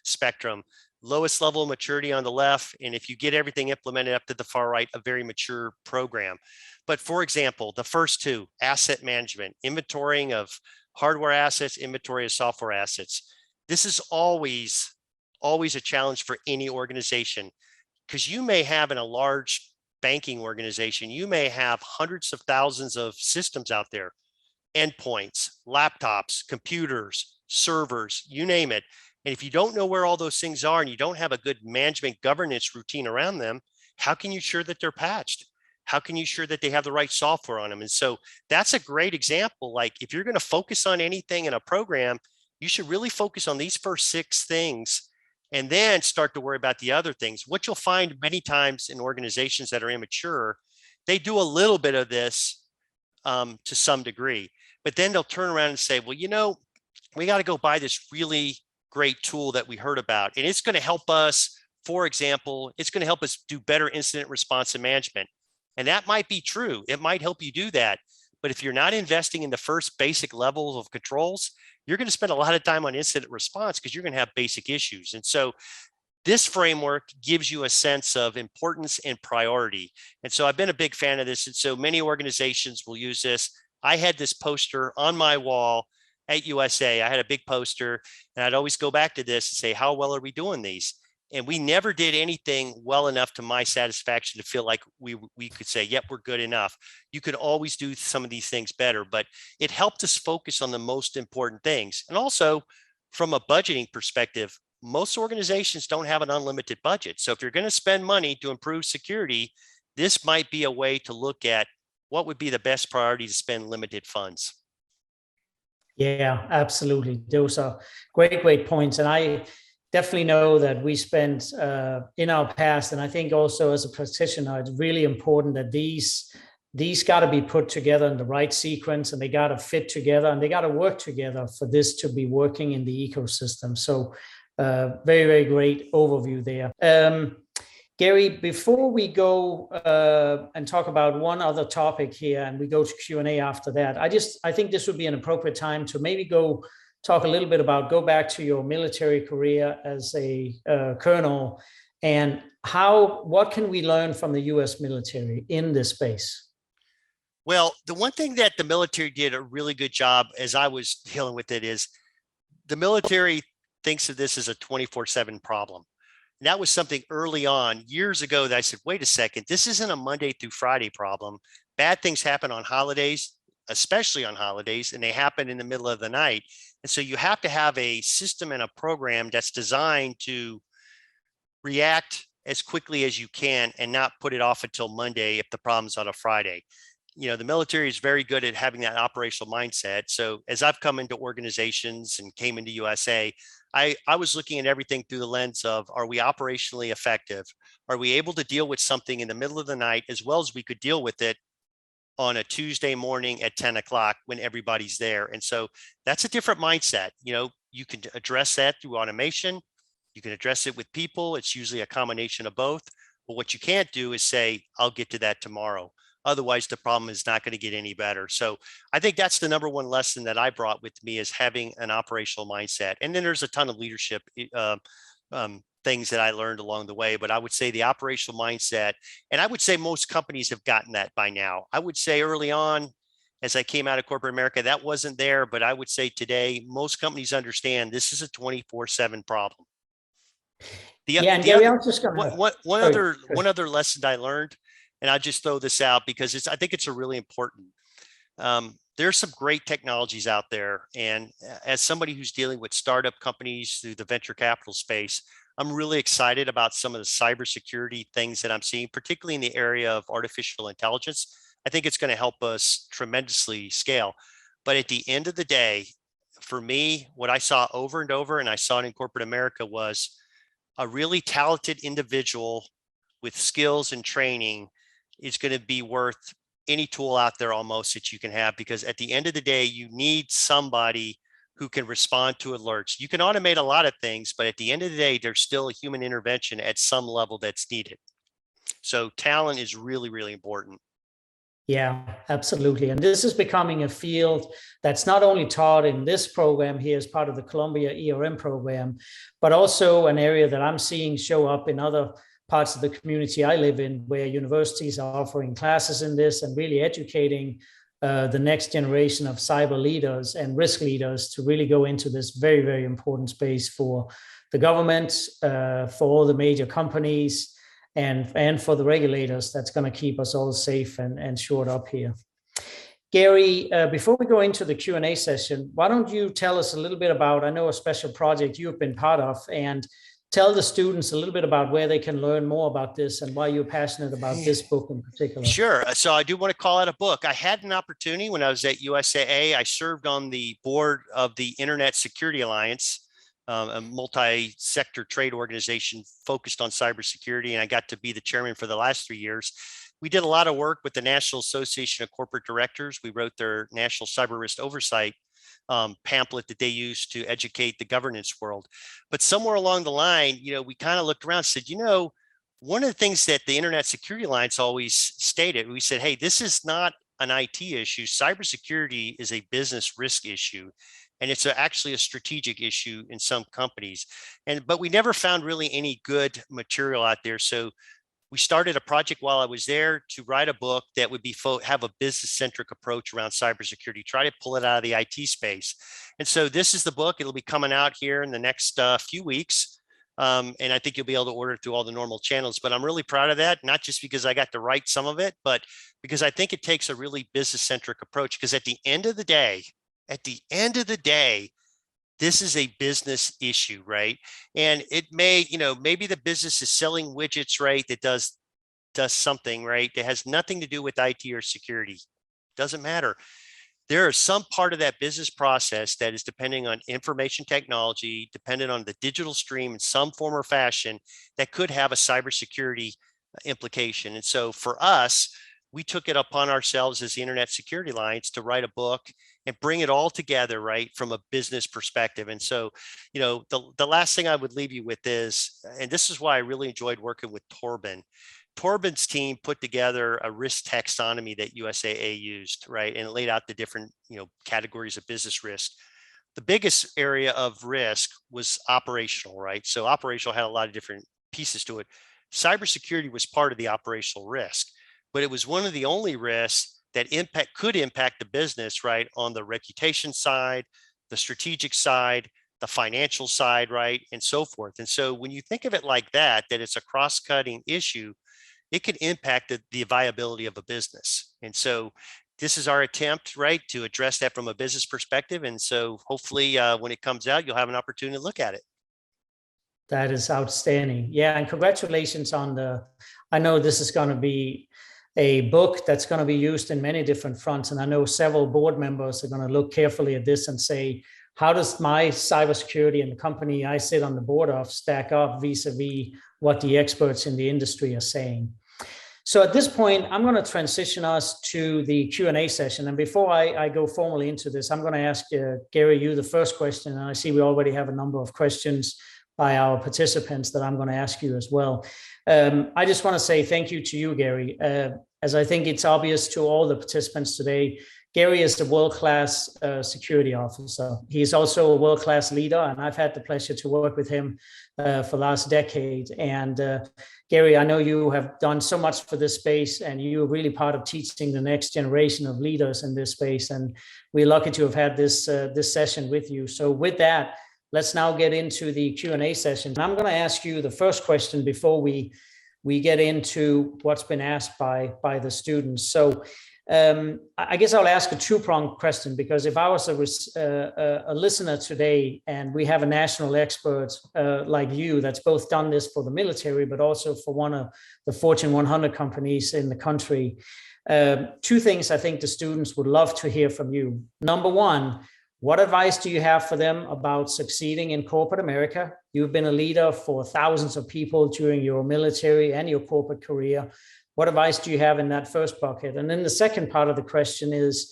spectrum. Lowest level of maturity on the left, and if you get everything implemented up to the far right, a very mature program. But for example, the first two, asset management, inventorying of hardware assets, inventory of software assets. This is always a challenge for any organization, because you may have in a large banking organization, you may have hundreds of thousands of systems out there, endpoints, laptops, computers, servers, you name it. And if you don't know where all those things are and you don't have a good management governance routine around them, how can you ensure that they're patched? How can you ensure that they have the right software on them? And so that's a great example. Like, if you're going to focus on anything in a program, you should really focus on these first 6 things and then start to worry about the other things. What you'll find many times in organizations that are immature, they do a little bit of this to some degree, but then they'll turn around and say, well, you know, we got to go buy this really great tool that we heard about, and it's going to help us. For example, it's going to help us do better incident response and management. And that might be true. It might help you do that. But if you're not investing in the first basic levels of controls, you're going to spend a lot of time on incident response because you're going to have basic issues. And so this framework gives you a sense of importance and priority. And so I've been a big fan of this. And so many organizations will use this. I had this poster on my wall at USA. I had a big poster, and I'd always go back to this and say, how well are we doing these? And we never did anything well enough to my satisfaction to feel like we could say, yep, we're good enough. You could always do some of these things better, but it helped us focus on the most important things. And also, from a budgeting perspective, most organizations don't have an unlimited budget. So if you're going to spend money to improve security, this might be a way to look at what would be the best priority to spend limited funds. Yeah, absolutely. Those are great points. And I definitely know that we spent in our past, and I think also as a practitioner, it's really important that these got to be put together in the right sequence, and they got to fit together, and they got to work together for this to be working in the ecosystem. So very great overview there. Gary, before we go and talk about one other topic here, and we go to Q&A after that, I think this would be an appropriate time to maybe go talk a little bit about, go back to your military career as a colonel, and what can we learn from the U.S. military in this space? Well, the one thing that the military did a really good job as I was dealing with it is the military thinks of this as a 24/7 problem. And that was something early on years ago that I said, wait a second, this isn't a Monday through Friday problem. Bad things happen on holidays, especially on holidays, and they happen in the middle of the night. And so you have to have a system and a program that's designed to react as quickly as you can and not put it off until Monday if the problem's on a Friday. You know, the military is very good at having that operational mindset. So as I've come into organizations and came into USA, I was looking at everything through the lens of, are we operationally effective? Are we able to deal with something in the middle of the night as well as we could deal with it on a Tuesday morning at 10 o'clock when everybody's there? And so that's a different mindset. You know, you can address that through automation. You can address it with people. It's usually a combination of both. But what you can't do is say, I'll get to that tomorrow. Otherwise, the problem is not going to get any better. So I think that's the number one lesson that I brought with me, is having an operational mindset. And then there's a ton of leadership things that I learned along the way. But I would say the operational mindset, and I would say most companies have gotten that by now. I would say early on, as I came out of corporate America, that wasn't there. But I would say today, most companies understand this is a 24/7 problem. One other lesson I learned, and I'll just throw this out because I think it's a really important. There's some great technologies out there. And as somebody who's dealing with startup companies through the venture capital space, I'm really excited about some of the cybersecurity things that I'm seeing, particularly in the area of artificial intelligence. I think it's going to help us tremendously scale. But at the end of the day, for me, what I saw over and over, and I saw it in corporate America, was a really talented individual with skills and training is going to be worth any tool out there almost that you can have, because at the end of the day, you need somebody who can respond to alerts. You can automate a lot of things, but at the end of the day, there's still a human intervention at some level that's needed. So talent is really, really important. Yeah, absolutely. And this is becoming a field that's not only taught in this program here as part of the Columbia ERM program, but also an area that I'm seeing show up in other parts of the community I live in, where universities are offering classes in this and really educating the next generation of cyber leaders and risk leaders to really go into this very, very important space for the government, for all the major companies, and for the regulators. That's going to keep us all safe and shored up here. Gary, before we go into the Q&A session, why don't you tell us a little bit about, I know, a special project you've been part of, and tell the students a little bit about where they can learn more about this and why you're passionate about this book in particular. Sure. So I do want to call out a book. I had an opportunity when I was at USAA. I served on the board of the Internet Security Alliance, a multi-sector trade organization focused on cybersecurity, and I got to be the chairman for the last 3 years. We did a lot of work with the National Association of Corporate Directors. We wrote their National Cyber Risk Oversight pamphlet that they use to educate the governance world. But somewhere along the line, we kind of looked around and said, one of the things that the Internet Security Alliance always stated, we said, hey, this is not an IT issue. Cybersecurity is a business risk issue. And it's actually a strategic issue in some companies. But we never found really any good material out there. So we started a project while I was there to write a book that would be have a business-centric approach around cybersecurity, try to pull it out of the IT space. And so this is the book. It'll be coming out here in the next few weeks. And I think you'll be able to order it through all the normal channels. But I'm really proud of that, not just because I got to write some of it, but because I think it takes a really business-centric approach. Because at the end of the day, this is a business issue, right? And it may, maybe the business is selling widgets, right, that does something, right, that has nothing to do with IT or security. Doesn't matter. There is some part of that business process that is depending on information technology, dependent on the digital stream in some form or fashion, that could have a cybersecurity implication. And so for us, we took it upon ourselves as the Internet Security Alliance to write a book and bring it all together, right, from a business perspective. And so, the last thing I would leave you with is, and this is why I really enjoyed working with Torben. Torben's team put together a risk taxonomy that USAA used, right, and it laid out the different, categories of business risk. The biggest area of risk was operational, right? So operational had a lot of different pieces to it. Cybersecurity was part of the operational risk, but it was one of the only risks that could impact the business, right, on the reputation side, the strategic side, the financial side, right, and so forth. And so when you think of it like that it's a cross-cutting issue, it can impact the viability of a business. And so this is our attempt, right, to address that from a business perspective. And so hopefully when it comes out, you'll have an opportunity to look at it. That is outstanding. Yeah, and congratulations on I know this is going to be a book that's going to be used in many different fronts. And I know several board members are going to look carefully at this and say, how does my cybersecurity and the company I sit on the board of stack up vis-a-vis what the experts in the industry are saying? So at this point, I'm going to transition us to the Q&A session. And before I go formally into this, I'm going to ask Gary, you the first question. And I see we already have a number of questions by our participants that I'm going to ask you as well. I just want to say thank you to you, Gary. As I think it's obvious to all the participants today, Gary is a world-class security officer. He's also a world-class leader, and I've had the pleasure to work with him for the last decade. And Gary, I know you have done so much for this space, and you're really part of teaching the next generation of leaders in this space. And we're lucky to have had this session with you. So with that, let's now get into the Q&A session. And I'm going to ask you the first question before we get into what's been asked by the students. So I guess I'll ask a two-pronged question, because if I was a listener today and we have a national expert like you that's both done this for the military, but also for one of the Fortune 100 companies in the country, two things I think the students would love to hear from you. Number one, what advice do you have for them about succeeding in corporate America? You've been a leader for thousands of people during your military and your corporate career. What advice do you have in that first bucket? And then the second part of the question is,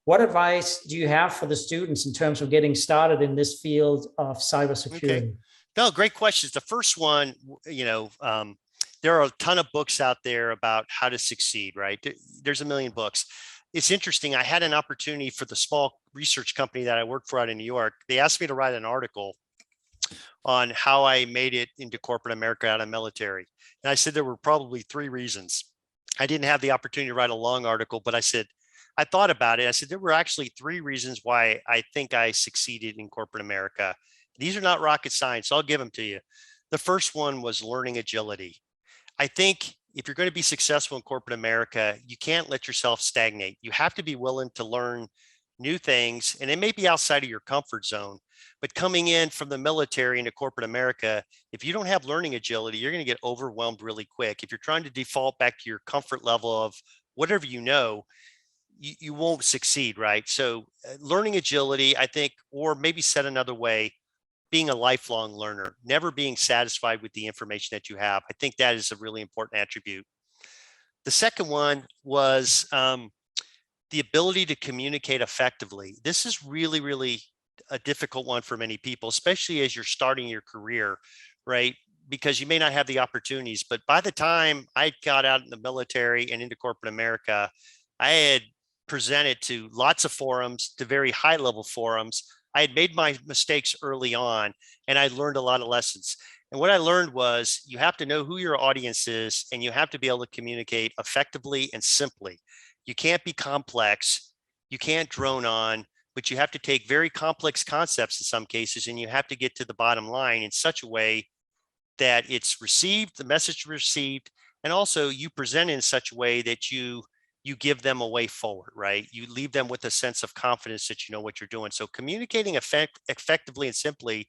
what advice do you have for the students in terms of getting started in this field of cybersecurity? Okay. No, great questions. The first one, there are a ton of books out there about how to succeed, right? There's a million books. It's interesting. I had an opportunity for the small research company that I worked for out in New York. They asked me to write an article on how I made it into corporate America out of military. And I said there were probably 3 reasons. I didn't have the opportunity to write a long article, but I thought about it. I said there were actually 3 reasons why I think I succeeded in corporate America. These are not rocket science, so I'll give them to you. The first one was learning agility. I think if you're going to be successful in corporate America, you can't let yourself stagnate. You have to be willing to learn new things, and it may be outside of your comfort zone. But coming in from the military into corporate America, if you don't have learning agility, you're going to get overwhelmed really quick. If you're trying to default back to your comfort level of whatever you know, you won't succeed, right? So learning agility, I think, or maybe said another way, being a lifelong learner, never being satisfied with the information that you have. I think that is a really important attribute. The second one was the ability to communicate effectively. This is really, really a difficult one for many people, especially as you're starting your career, right? Because you may not have the opportunities, but by the time I got out in the military and into corporate America, I had presented to lots of forums, to very high level forums. I had made my mistakes early on, and I learned a lot of lessons. And what I learned was you have to know who your audience is, and you have to be able to communicate effectively and simply. You can't be complex. You can't drone on, but you have to take very complex concepts in some cases, and you have to get to the bottom line in such a way that it's received, the message received, and also you present in such a way that you give them a way forward, right? You leave them with a sense of confidence that you know what you're doing. So communicating effectively and simply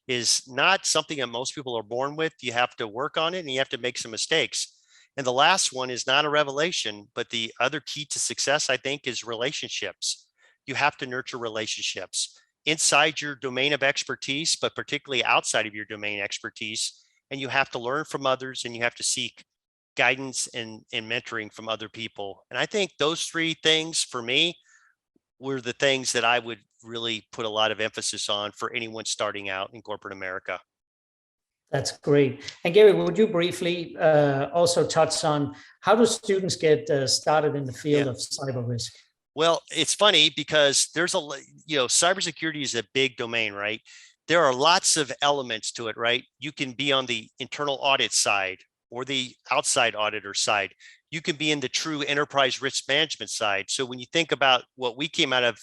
is not something that most people are born with. You have to work on it, and you have to make some mistakes. And the last one is not a revelation, but the other key to success, I think, is relationships. You have to nurture relationships inside your domain of expertise, but particularly outside of your domain expertise. And you have to learn from others, and you have to seek guidance and mentoring from other people. And I think those 3 things for me were the things that I would really put a lot of emphasis on for anyone starting out in corporate America. That's great. And Gary, would you briefly also touch on how do students get started in the field of cyber risk? Well, it's funny because there's cybersecurity is a big domain, right? There are lots of elements to it, right? You can be on the internal audit side or the outside auditor side. You can be in the true enterprise risk management side. So when you think about what we came out of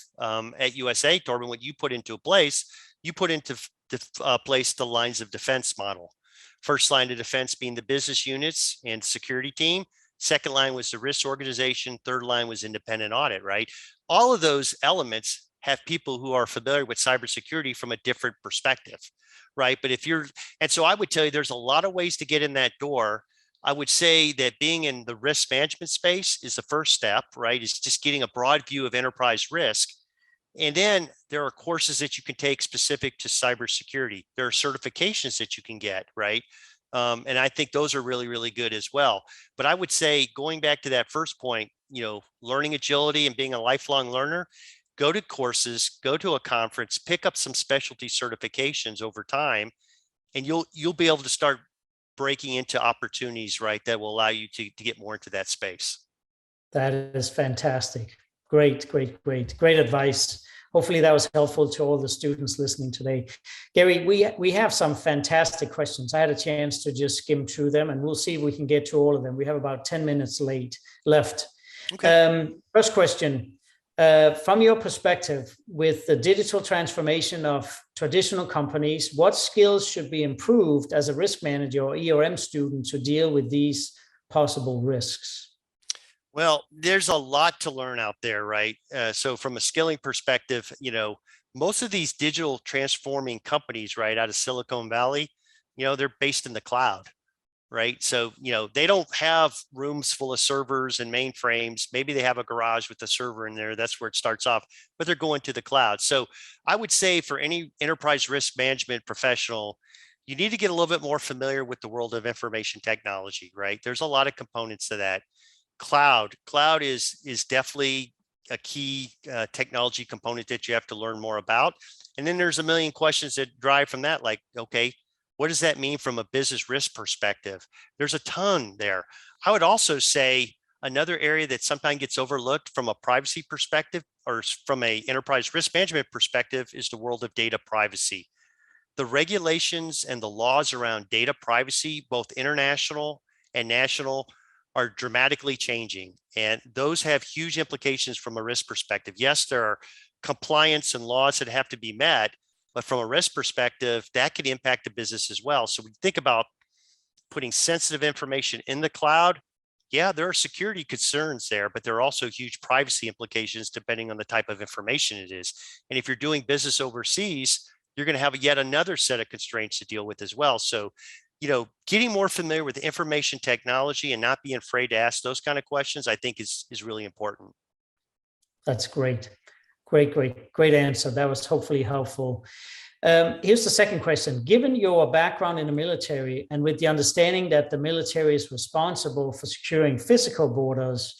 at USA, Torben, what you put into place, you put into place the lines of defense model. First line of defense being the business units and security team. Second line was the risk organization. Third line was independent audit, right? All of those elements have people who are familiar with cybersecurity from a different perspective, right? But and so I would tell you there's a lot of ways to get in that door. I would say that being in the risk management space is the first step, right? It's just getting a broad view of enterprise risk. And then there are courses that you can take specific to cybersecurity. There are certifications that you can get, right? And I think those are really, really good as well. But I would say going back to that first point, learning agility and being a lifelong learner, go to courses, go to a conference, pick up some specialty certifications over time, and you'll be able to start breaking into opportunities, right, that will allow you to get more into that space. That is fantastic. Great advice. Hopefully that was helpful to all the students listening today. Gary, we have some fantastic questions. I had a chance to just skim through them, and we'll see if we can get to all of them. We have about 10 minutes left. Okay. First question, from your perspective, with the digital transformation of traditional companies, what skills should be improved as a risk manager or ERM student to deal with these possible risks? Well, there's a lot to learn out there, right? So from a scaling perspective, most of these digital transforming companies, right, out of Silicon Valley, they're based in the cloud, right? So, they don't have rooms full of servers and mainframes. Maybe they have a garage with a server in there. That's where it starts off, but they're going to the cloud. So I would say for any enterprise risk management professional, you need to get a little bit more familiar with the world of information technology, right? There's a lot of components to that. Cloud is definitely a key technology component that you have to learn more about. And then there's a million questions that drive from that, like, okay, what does that mean from a business risk perspective? There's a ton there. I would also say another area that sometimes gets overlooked from a privacy perspective or from a enterprise risk management perspective is the world of data privacy. The regulations and the laws around data privacy, both international and national, are dramatically changing. And those have huge implications from a risk perspective. Yes, there are compliance and laws that have to be met, but from a risk perspective, that could impact the business as well. So we think about putting sensitive information in the cloud. Yeah, there are security concerns there, but there are also huge privacy implications depending on the type of information it is. And if you're doing business overseas, you're going to have yet another set of constraints to deal with as well. So, getting more familiar with information technology and not being afraid to ask those kind of questions, I think is really important. That's great. Great answer. That was hopefully helpful. Here's the second question. Given your background in the military and with the understanding that the military is responsible for securing physical borders,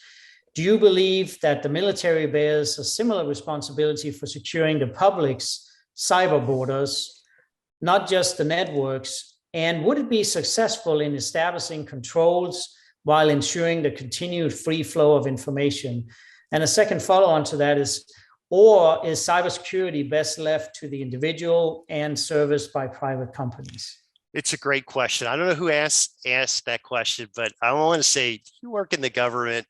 do you believe that the military bears a similar responsibility for securing the public's cyber borders, not just the networks? And would it be successful in establishing controls while ensuring the continued free flow of information? And a second follow-on to that is, or is cybersecurity best left to the individual and serviced by private companies? It's a great question. I don't know who asked that question, but I want to say, you work in the government.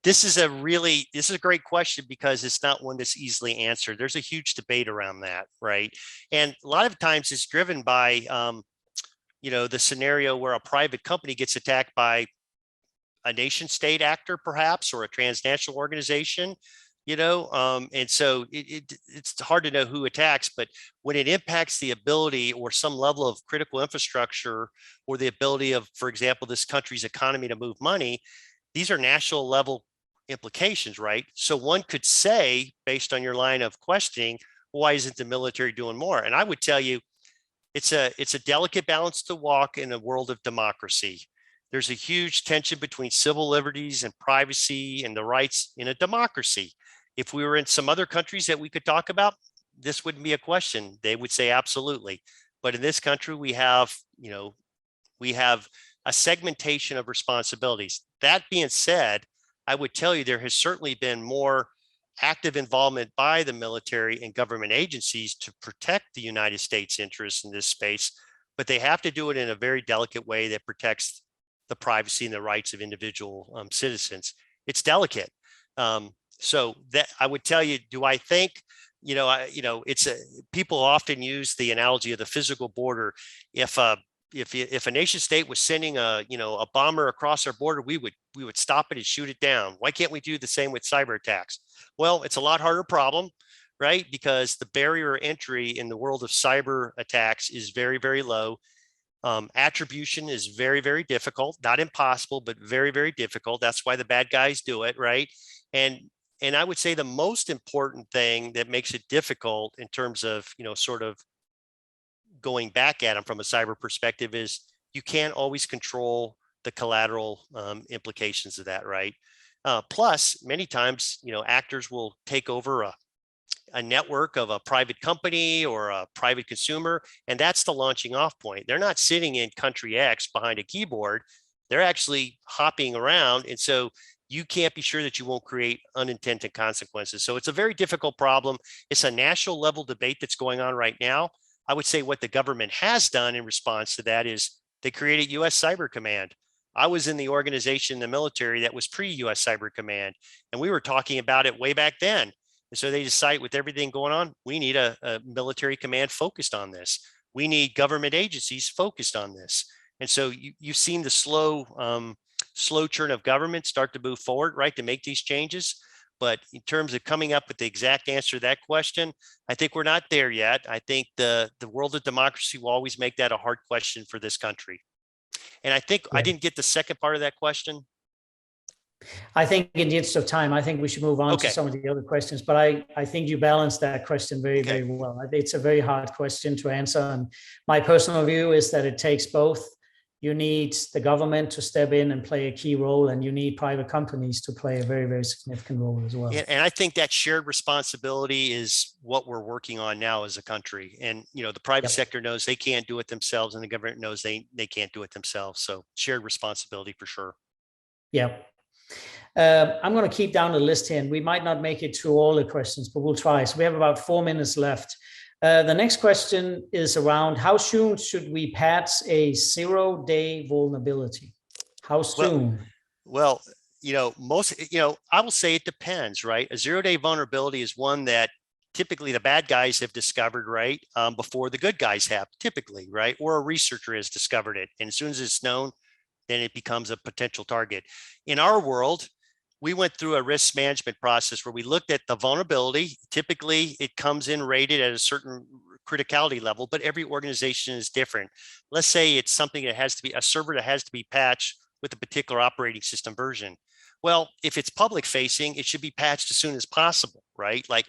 This is a great question because it's not one that's easily answered. There's a huge debate around that, right? And a lot of times it's driven by, the scenario where a private company gets attacked by a nation state actor, perhaps, or a transnational organization, and so it's hard to know who attacks, but when it impacts the ability or some level of critical infrastructure or the ability of, for example, this country's economy to move money, these are national level implications, right? So one could say, based on your line of questioning, why isn't the military doing more? And I would tell you, it's a delicate balance to walk in a world of democracy. There's a huge tension between civil liberties and privacy and the rights in a democracy. If we were in some other countries that we could talk about, this wouldn't be a question. They would say absolutely. But in this country, we have a segmentation of responsibilities. That being said, I would tell you there has certainly been more active involvement by the military and government agencies to protect the United States interests in this space, but they have to do it in a very delicate way that protects the privacy and the rights of individual citizens. It's delicate. So that I would tell you, do I think, people often use the analogy of the physical border. If a nation state was sending a bomber across our border, we would stop it and shoot it down. Why can't we do the same with cyber attacks? Well, it's a lot harder problem, right? Because the barrier of entry in the world of cyber attacks is very, very low. Attribution is very, very difficult, not impossible, but very, very difficult. That's why the bad guys do it, right? And I would say the most important thing that makes it difficult in terms of, sort of going back at them from a cyber perspective is you can't always control the collateral implications of that, right? Plus, many times, actors will take over a network of a private company or a private consumer, and that's the launching off point. They're not sitting in country X behind a keyboard. They're actually hopping around. And so you can't be sure that you won't create unintended consequences. So it's a very difficult problem. It's a national level debate that's going on right now. I would say what the government has done in response to that is they created U.S. Cyber Command. I was in the organization in the military that was pre-U.S. Cyber Command, and we were talking about it way back then. And so they decided with everything going on, we need a military command focused on this. We need government agencies focused on this. And so you've seen the slow slow churn of government start to move forward, right, to make these changes. But in terms of coming up with the exact answer to that question, I think we're not there yet. I think the world of democracy will always make that a hard question for this country. And I think I didn't get the second part of that question. I think in the interest of time, I think we should move on to some of the other questions, but I think you balanced that question very, very well. It's a very hard question to answer. And my personal view is that it takes both. You need the government to step in and play a key role, and you need private companies to play a very, very significant role as well. And I think that shared responsibility is what we're working on now as a country. And, you know, the private sector knows they can't do it themselves, and the government knows they can't do it themselves. So shared responsibility for sure. Yeah. I'm going to keep down the list here, and we might not make it through all the questions, but we'll try. So we have about 4 minutes left. The next question is around how soon should we patch a 0-day vulnerability? How soon? Well, you know, I will say it depends, right? A 0-day vulnerability is one that typically the bad guys have discovered, right? Before the good guys have, typically, right? Or a researcher has discovered it. And as soon as it's known, then it becomes a potential target. In our world, we went through a risk management process where we looked at the vulnerability. Typically, it comes in rated at a certain criticality level, but every organization is different. Let's say it's something that has to be a server that has to be patched with a particular operating system version. Well, if it's public facing, it should be patched as soon as possible, right? Like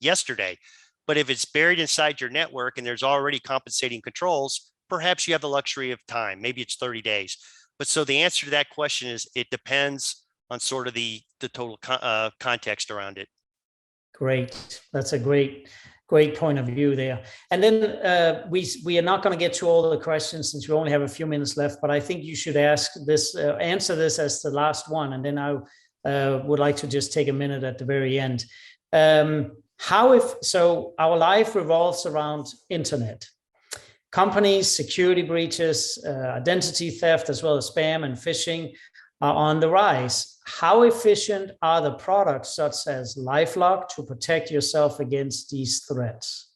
yesterday. But if it's buried inside your network and there's already compensating controls, perhaps you have the luxury of time. Maybe it's 30 days. But so the answer to that question is it depends on sort of the total context around it. Great. That's a great point of view there. And then we are not going to get to all the questions since we only have a few minutes left, but I think you should answer this as the last one. And then I would like to just take a minute at the very end. So our life revolves around internet. Companies, security breaches, identity theft, as well as spam and phishing are on the rise. How efficient are the products such as LifeLock to protect yourself against these threats?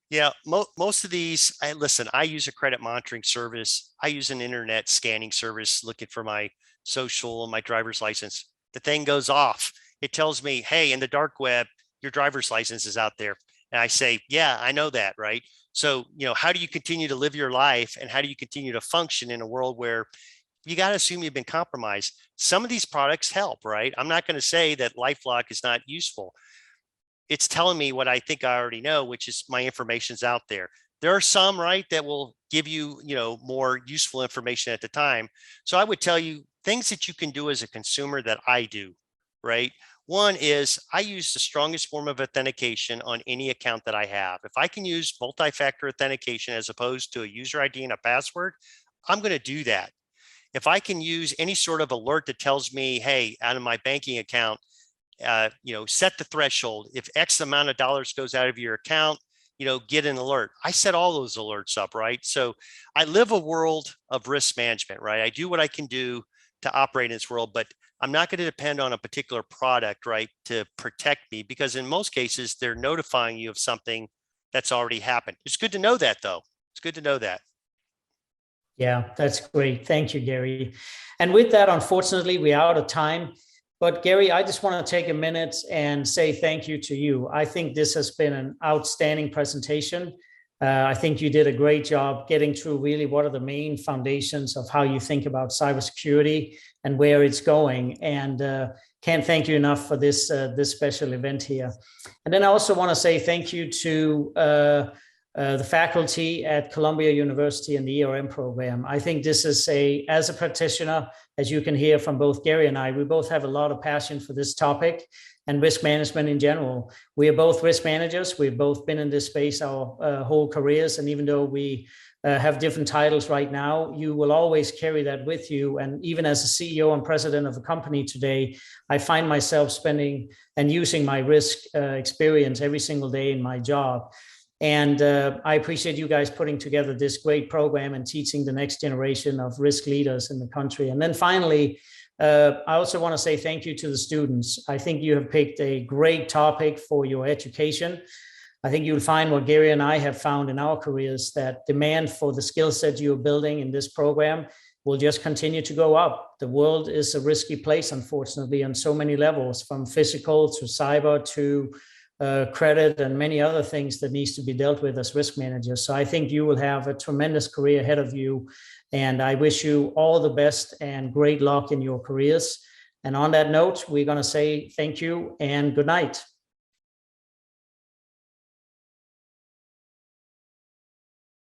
Yeah, most of these, I use a credit monitoring service. I use an internet scanning service looking for my social and my driver's license. The thing goes off. It tells me, hey, in the dark web, your driver's license is out there. And I say, yeah, I know that, right? So, you know, how do you continue to live your life and how do you continue to function in a world where you got to assume you've been compromised? Some of these products help, right? I'm not going to say that LifeLock is not useful. It's telling me what I think I already know, which is my information's out there. There are some, right, that will give you, you know, more useful information at the time. So I would tell you things that you can do as a consumer that I do, right? One is I use the strongest form of authentication on any account that I have. If I can use multi-factor authentication as opposed to a user ID and a password, I'm going to do that. If I can use any sort of alert that tells me, hey, out of my banking account, you know, set the threshold. If X amount of dollars goes out of your account, you know, get an alert. I set all those alerts up, right? So I live a world of risk management, right? I do what I can do to operate in this world, but I'm not going to depend on a particular product, right, to protect me, because in most cases, they're notifying you of something that's already happened. It's good to know that, though. It's good to know that. Yeah, that's great. Thank you, Gary. And with that, unfortunately, we're out of time. But Gary, I just want to take a minute and say thank you to you. I think this has been an outstanding presentation. I think you did a great job getting through really what are the main foundations of how you think about cybersecurity and where it's going. And can't thank you enough for this special event here. And then I also want to say thank you to the faculty at Columbia University and the ERM program. I think this is as a practitioner, as you can hear from both Gary and I, we both have a lot of passion for this topic and risk management in general. We are both risk managers. We've both been in this space our whole careers. And even though we have different titles right now, you will always carry that with you. And even as a CEO and president of a company today, I find myself spending and using my risk experience every single day in my job. And I appreciate you guys putting together this great program and teaching the next generation of risk leaders in the country. And then finally, I also want to say thank you to the students. I think you have picked a great topic for your education. I think you'll find what Gary and I have found in our careers, that demand for the skill set you're building in this program will just continue to go up. The world is a risky place, unfortunately, on so many levels, from physical to cyber to credit and many other things that needs to be dealt with as risk managers. So I think you will have a tremendous career ahead of you. And I wish you all the best and great luck in your careers. And on that note, we're going to say thank you and good night.